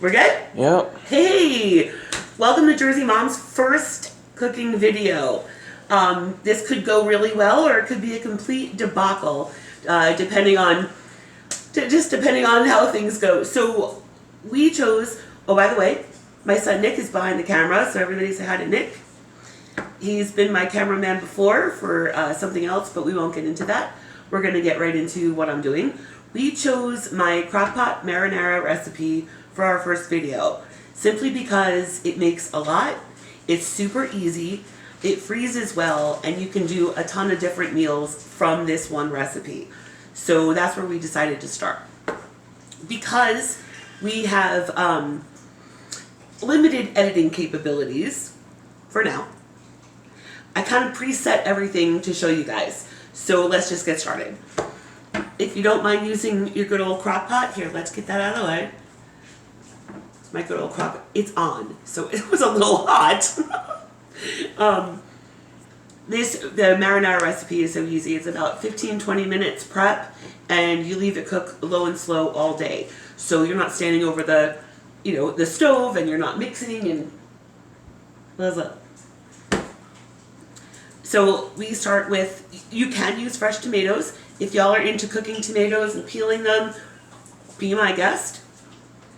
We're good? Yep. Hey! Welcome to Jersey Mom's first cooking video. This could go really well or it could be a complete debacle, depending on how things go. So we chose, oh, by the way, my son Nick is behind the camera, so everybody say hi to Nick. He's been my cameraman before for something else, but we won't get into that. We're going to get right into what I'm doing. We chose my Crockpot Marinara recipe for our first video, simply because it makes a lot, it's super easy, it freezes well, and you can do a ton of different meals from this one recipe. So that's where we decided to start. Because we have limited editing capabilities, for now, I kind of preset everything to show you guys. So let's just get started. If you don't mind using your good old crock pot, here, let's get that out of the way. My good old crock, it's on, so it was a little hot. The marinara recipe is so easy. It's about 15-20 minutes prep, and you leave it cook low and slow all day. So you're not standing over the stove, and you're not mixing and blah blah. So we start with, you can use fresh tomatoes. If y'all are into cooking tomatoes and peeling them, be my guest.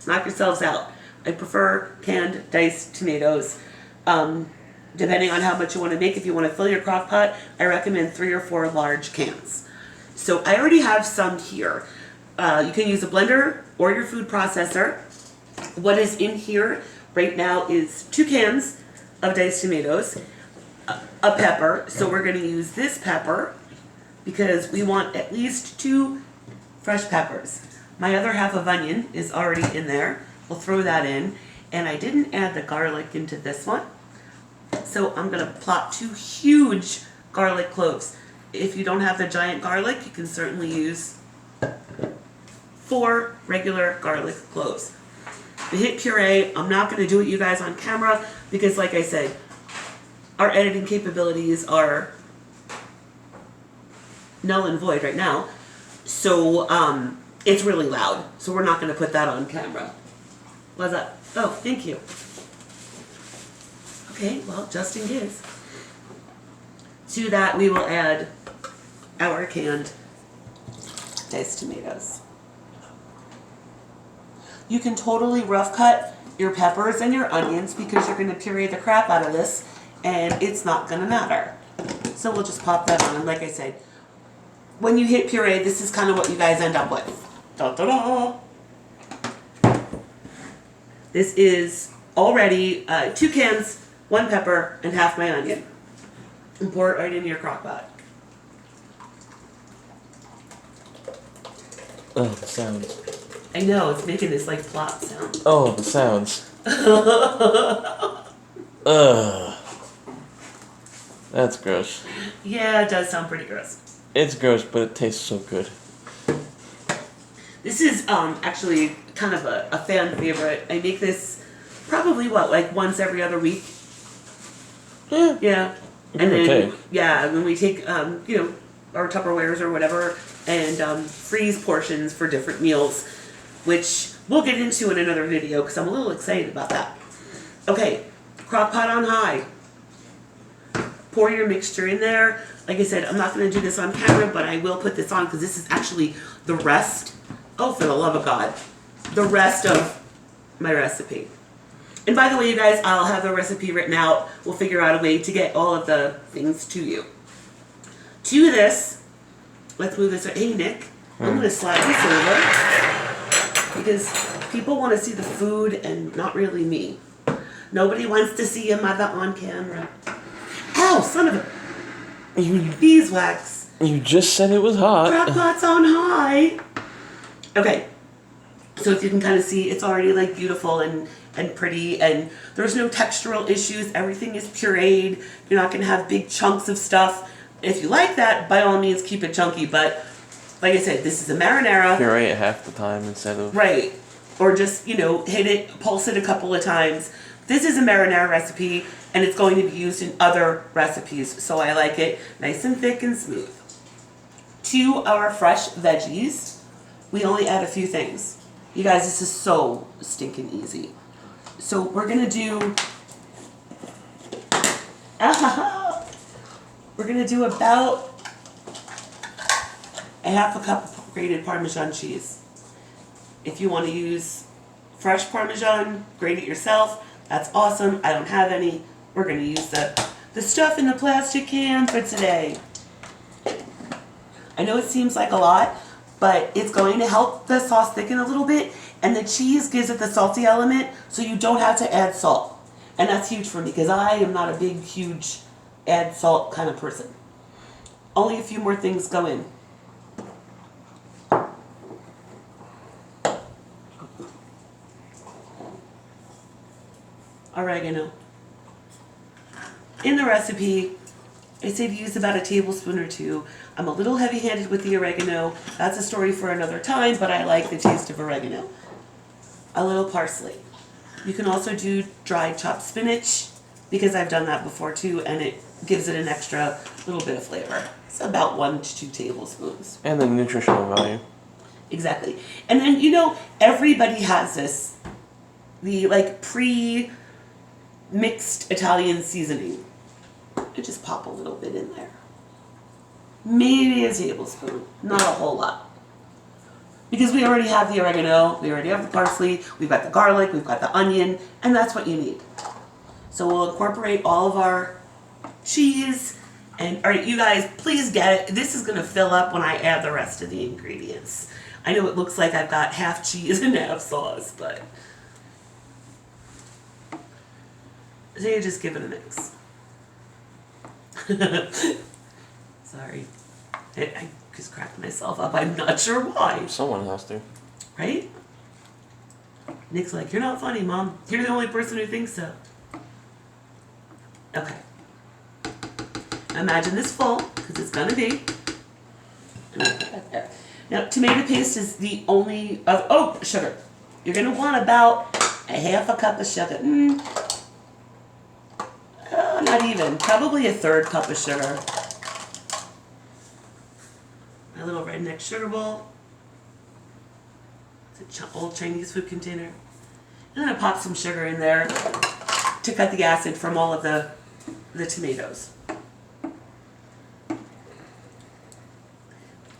Knock yourselves out. I prefer canned diced tomatoes. Depending on how much you want to make, if you want to fill your crock pot, I recommend 3 or 4 large cans. So I already have some here. You can use a blender or your food processor. What is in here right now is 2 cans of diced tomatoes, a pepper. So we're going to use this pepper because we want at least 2 fresh peppers. My other half of onion is already in there. We'll throw that in. And I didn't add the garlic into this one. So I'm going to plop 2 huge garlic cloves. If you don't have the giant garlic, you can certainly use 4 regular garlic cloves. The hit puree, I'm not going to do it you guys on camera because, like I said, our editing capabilities are null and void right now. So it's really loud. So we're not going to put that on camera. What's that? Oh, thank you. Okay, well, just in case. To that, we will add our canned diced tomatoes. You can totally rough cut your peppers and your onions because you're going to puree the crap out of this and it's not going to matter. So we'll just pop that on. Like I said, when you hit puree, this is kind of what you guys end up with. Da, da, da. This is already 2 cans, 1 pepper, and half my onion. And pour it right into your crock pot. Oh, the sounds. I know, it's making this like plop sound. Oh, the sounds. Ugh. That's gross. Yeah, it does sound pretty gross. It's gross, but it tastes so good. This is actually kind of a fan favorite. I make this probably, like once every other week? Yeah. Yeah. And then, when we take, our Tupperwares or whatever and freeze portions for different meals, which we'll get into in another video because I'm a little excited about that. Okay, crock pot on high. Pour your mixture in there. Like I said, I'm not going to do this on camera, but I will put this on because this is actually the rest, oh, for the love of God, the rest of my recipe. And by the way, you guys, I'll have the recipe written out. We'll figure out a way to get all of the things to you. To this, let's move this. Hey, Nick, I'm going to slide this over because people want to see the food and not really me. Nobody wants to see a mother on camera. Ow, son of a beeswax. You just said it was hot. Crock pot's on high. Okay, so if you can kind of see, it's already like beautiful and pretty, and there's no textural issues. Everything is pureed. You're not going to have big chunks of stuff. If you like that, by all means, keep it chunky. But like I said, this is a marinara. Puree it half the time instead of... Right. Or just, hit it, pulse it a couple of times. This is a marinara recipe, and it's going to be used in other recipes. So I like it nice and thick and smooth. To our fresh veggies, we only add a few things. You guys, this is so stinking easy. So we're gonna do, we're gonna do about a half a cup of grated Parmesan cheese. If you want to use fresh Parmesan, grate it yourself. That's awesome. I don't have any. We're gonna use the stuff in the plastic can for today. I know it seems like a lot, but it's going to help the sauce thicken a little bit, and the cheese gives it the salty element, so you don't have to add salt. And that's huge for me, because I am not a big, huge add salt kind of person. Only a few more things go in. Oregano. In the recipe, I say to use about a tablespoon or two. I'm a little heavy-handed with the oregano. That's a story for another time, but I like the taste of oregano. A little parsley. You can also do dried chopped spinach, because I've done that before too, and it gives it an extra little bit of flavor. It's about 1 to 2 tablespoons. And the nutritional value. Exactly. And then, you know, everybody has this, the like pre-mixed Italian seasoning. I just pop a little bit in there. Maybe a tablespoon, not a whole lot. Because we already have the oregano, we already have the parsley, we've got the garlic, we've got the onion, and that's what you need. So we'll incorporate all of our cheese, and all right, you guys, please get it. This is gonna fill up when I add the rest of the ingredients. I know it looks like I've got half cheese and half sauce, but so you just give it a mix. Sorry. I just cracked myself up. I'm not sure why. Someone has to. Right? Nick's like, you're not funny, Mom. You're the only person who thinks so. Okay. Imagine this full, because it's going to be. Now, tomato paste is the only... oh, sugar. You're going to want about a half a cup of sugar. Not even. Probably a 1/3 cup of sugar. My little redneck sugar bowl. It's an old Chinese food container. I'm going to pop some sugar in there to cut the acid from all of the tomatoes.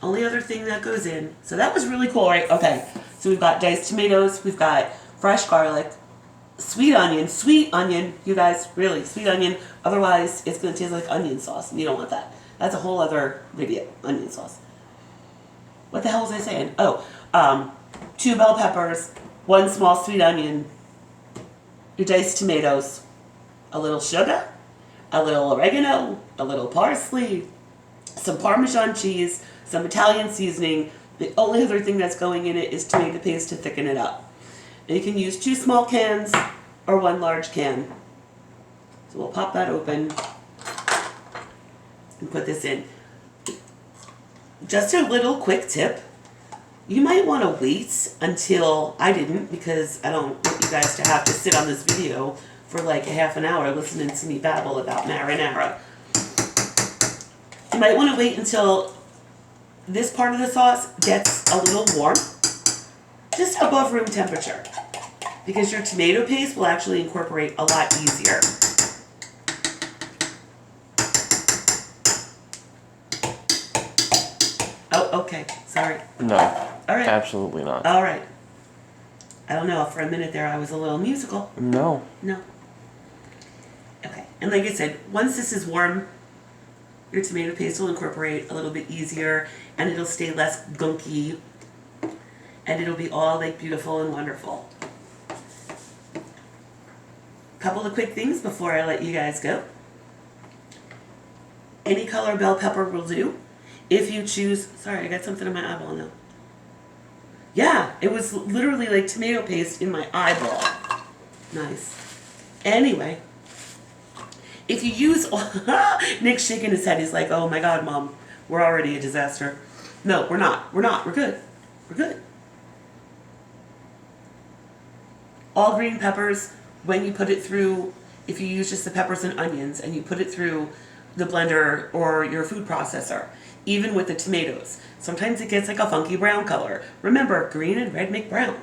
Only other thing that goes in. So that was really cool, right? Okay. So we've got diced tomatoes. We've got fresh garlic. Sweet onion, you guys, really, sweet onion. Otherwise, it's going to taste like onion sauce, and you don't want that. That's a whole other video, onion sauce. What the hell was I saying? Oh, 2 bell peppers, 1 small sweet onion, your diced tomatoes, a little sugar, a little oregano, a little parsley, some Parmesan cheese, some Italian seasoning. The only other thing that's going in it is tomato paste to thicken it up. And you can use 2 small cans or 1 large can. So we'll pop that open and put this in. Just a little quick tip. You might want to wait until, I didn't, because I don't want you guys to have to sit on this video for like a half an hour listening to me babble about marinara. You might want to wait until this part of the sauce gets a little warm, just above room temperature, because your tomato paste will actually incorporate a lot easier. Oh, okay, sorry. No, all right. Absolutely not. All right. I don't know, for a minute there I was a little musical. No. No. Okay, and like I said, once this is warm, your tomato paste will incorporate a little bit easier, and it'll stay less gunky, and it'll be all like beautiful and wonderful. Couple of quick things before I let you guys go. Any color bell pepper will do. If you choose, sorry, I got something in my eyeball now. Yeah, it was literally like tomato paste in my eyeball. Nice. Anyway, if you use, Nick's shaking his head. He's like, oh my God, Mom, we're already a disaster. No, we're not. We're not. We're good. We're good. All green peppers, when you put it through, if you use just the peppers and onions and you put it through the blender or your food processor, even with the tomatoes, sometimes it gets like a funky brown color. Remember, green and red make brown.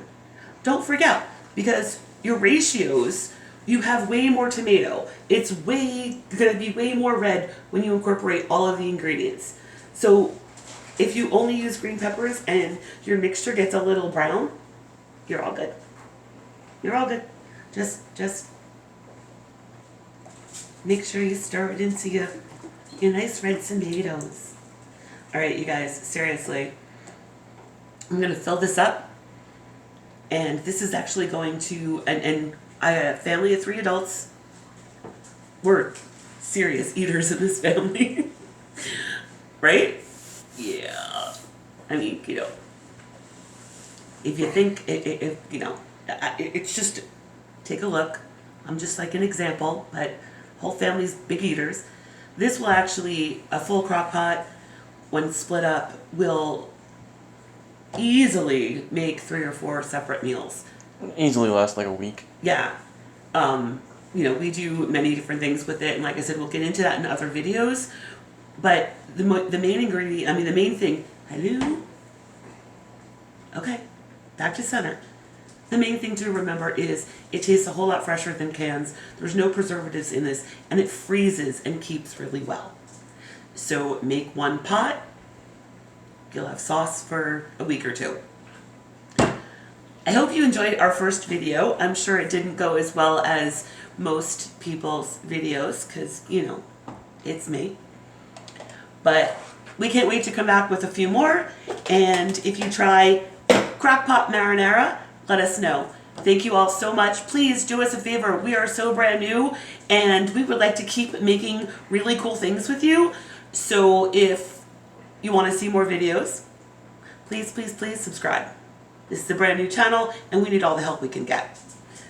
don't freak out, because your ratios, you have way more tomato. It's gonna be way more red when you incorporate all of the ingredients. So if you only use green peppers and your mixture gets a little brown, you're all good. You're all good. Just make sure you stir it into your nice red tomatoes. All right, you guys, seriously, I'm gonna fill this up, and this is actually going to, and I have a family of 3 adults. We're serious eaters in this family, right? Yeah. I mean, you know, if you think, you know, it's just, take a look. I'm just like an example, but whole family's big eaters. This will actually, a full crock pot, when split up, will easily make 3 or 4 separate meals. Easily last like a week. Yeah. You know, we do many different things with it, and like I said, we'll get into that in other videos. But the main ingredient, I mean, the main thing, hello? Okay, back to center. The main thing to remember is it tastes a whole lot fresher than cans. There's no preservatives in this, and it freezes and keeps really well. So make 1 pot. You'll have sauce for a week or 2. I hope you enjoyed our first video. I'm sure it didn't go as well as most people's videos, because, you know, it's me. But we can't wait to come back with a few more. And if you try Crockpot Marinara, let us know. Thank you all so much. Please do us a favor. We are so brand new, and we would like to keep making really cool things with you. So if you want to see more videos, please, please, please subscribe. This is a brand new channel, and we need all the help we can get.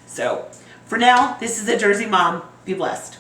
So for now, this is the Jersey Mom. Be blessed.